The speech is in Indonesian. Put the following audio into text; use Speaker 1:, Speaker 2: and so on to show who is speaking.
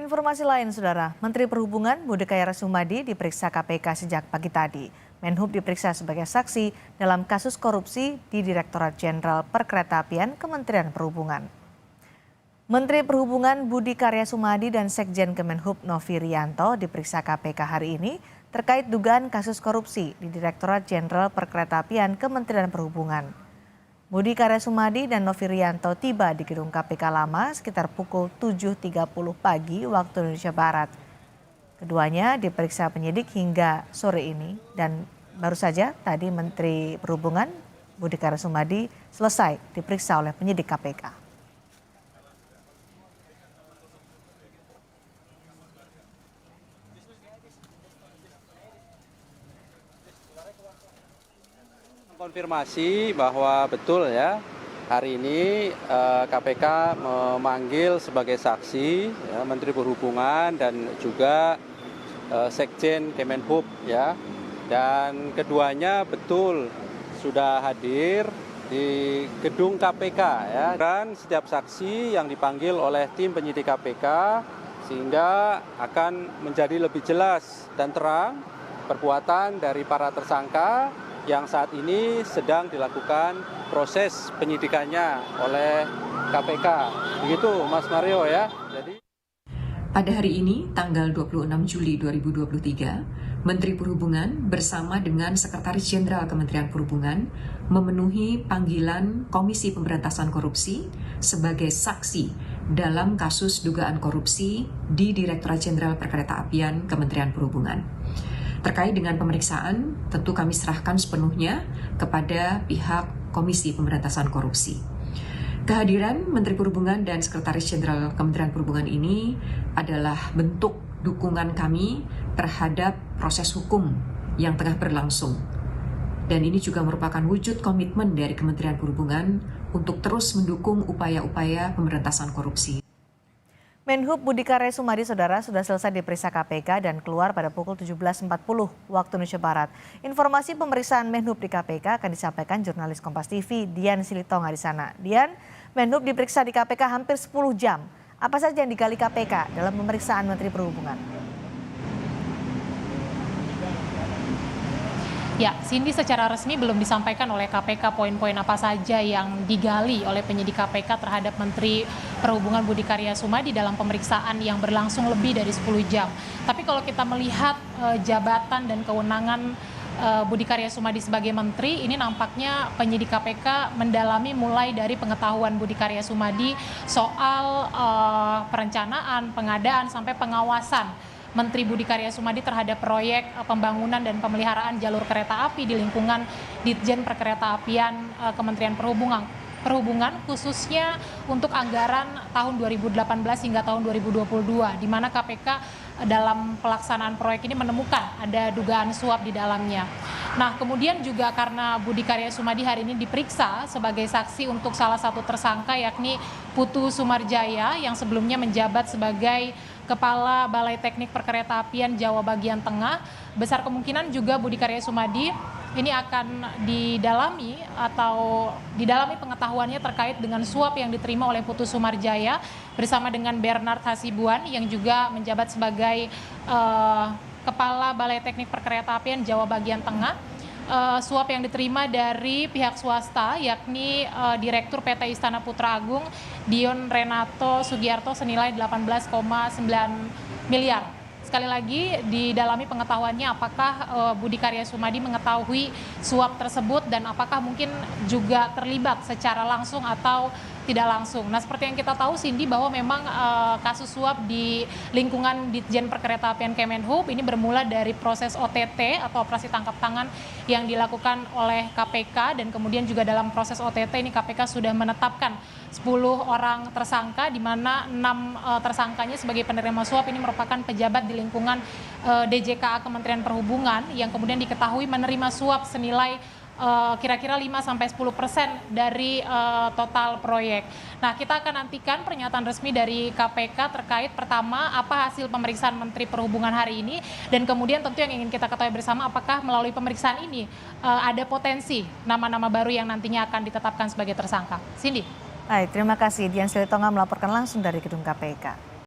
Speaker 1: Informasi lain, Saudara. Menteri Perhubungan Budi Karya Sumadi diperiksa KPK sejak pagi tadi. Menhub diperiksa sebagai saksi dalam kasus korupsi di Direktorat Jenderal Perkeretaapian Kementerian Perhubungan. Menteri Perhubungan Budi Karya Sumadi dan Sekjen Kemenhub Novi Rianto diperiksa KPK hari ini terkait dugaan kasus korupsi di Direktorat Jenderal Perkeretaapian Kementerian Perhubungan. Budi Karya Sumadi dan Novi Rianto tiba di gedung KPK lama sekitar pukul 7.30 pagi waktu Indonesia Barat. Keduanya diperiksa penyidik hingga sore ini dan baru saja tadi Menteri Perhubungan Budi Karya Sumadi selesai diperiksa oleh penyidik KPK.
Speaker 2: Konfirmasi bahwa betul ya, hari ini KPK memanggil sebagai saksi ya, Menteri Perhubungan dan juga Sekjen Kemenhub ya, dan keduanya betul sudah hadir di gedung KPK ya, dan setiap saksi yang dipanggil oleh tim penyidik KPK sehingga akan menjadi lebih jelas dan terang perbuatan dari para tersangka yang saat ini sedang dilakukan proses penyidikannya oleh KPK. Begitu Mas Mario ya.
Speaker 3: Pada hari ini, tanggal 26 Juli 2023, Menteri Perhubungan bersama dengan Sekretaris Jenderal Kementerian Perhubungan memenuhi panggilan Komisi Pemberantasan Korupsi sebagai saksi dalam kasus dugaan korupsi di Direktorat Jenderal Perkeretaapian Kementerian Perhubungan. Terkait dengan pemeriksaan, tentu kami serahkan sepenuhnya kepada pihak Komisi Pemberantasan Korupsi. Kehadiran Menteri Perhubungan dan Sekretaris Jenderal Kementerian Perhubungan ini adalah bentuk dukungan kami terhadap proses hukum yang tengah berlangsung. Dan ini juga merupakan wujud komitmen dari Kementerian Perhubungan untuk terus mendukung upaya-upaya pemberantasan korupsi.
Speaker 1: Menhub Budi Karya Sumadi, Saudara, sudah selesai diperiksa KPK dan keluar pada pukul 17.40 waktu Indonesia Barat. Informasi pemeriksaan Menhub di KPK akan disampaikan jurnalis Kompas TV Dian Silitonga di sana. Dian, Menhub diperiksa di KPK hampir 10 jam. Apa saja yang digali KPK dalam pemeriksaan Menteri Perhubungan?
Speaker 4: Ya, Cindy, secara resmi belum disampaikan oleh KPK poin-poin apa saja yang digali oleh penyidik KPK terhadap Menteri Perhubungan Budi Karya Sumadi dalam pemeriksaan yang berlangsung lebih dari 10 jam. Tapi kalau kita melihat jabatan dan kewenangan Budi Karya Sumadi sebagai menteri, ini nampaknya penyidik KPK mendalami mulai dari pengetahuan Budi Karya Sumadi soal perencanaan, pengadaan, sampai pengawasan Menteri Budi Karya Sumadi terhadap proyek pembangunan dan pemeliharaan jalur kereta api di lingkungan Ditjen Perkeretaapian Kementerian Perhubungan khususnya untuk anggaran tahun 2018 hingga tahun 2022, di mana KPK dalam pelaksanaan proyek ini menemukan ada dugaan suap di dalamnya. Nah, kemudian juga karena Budi Karya Sumadi hari ini diperiksa sebagai saksi untuk salah satu tersangka yakni Putu Sumarjaya yang sebelumnya menjabat sebagai Kepala Balai Teknik Perkeretaapian Jawa bagian Tengah, besar kemungkinan juga Budi Karya Sumadi ini akan didalami pengetahuannya terkait dengan suap yang diterima oleh Putu Sumarjaya bersama dengan Bernard Hasibuan yang juga menjabat sebagai Kepala Balai Teknik Perkeretaapian Jawa bagian Tengah. Suap yang diterima dari pihak swasta yakni Direktur PT Istana Putra Agung Dion Renato Sugiarto senilai 18,9 miliar. Sekali lagi didalami pengetahuannya apakah Budi Karya Sumadi mengetahui suap tersebut dan apakah mungkin juga terlibat secara langsung atau tidak langsung. Nah, seperti yang kita tahu, Cindy, bahwa memang kasus suap di lingkungan Ditjen Perkeretaapian Kemenhub ini bermula dari proses OTT atau operasi tangkap tangan yang dilakukan oleh KPK, dan kemudian juga dalam proses OTT ini KPK sudah menetapkan 10 orang tersangka, di mana 6 tersangkanya sebagai penerima suap ini merupakan pejabat di lingkungan DJKA Kementerian Perhubungan yang kemudian diketahui menerima suap senilai kira-kira 5-10% dari total proyek. Nah, kita akan nantikan pernyataan resmi dari KPK terkait pertama apa hasil pemeriksaan Menteri Perhubungan hari ini, dan kemudian tentu yang ingin kita ketahui bersama apakah melalui pemeriksaan ini ada potensi nama-nama baru yang nantinya akan ditetapkan sebagai tersangka. Cindy.
Speaker 1: Baik, terima kasih Dian Silitonga melaporkan langsung dari gedung KPK.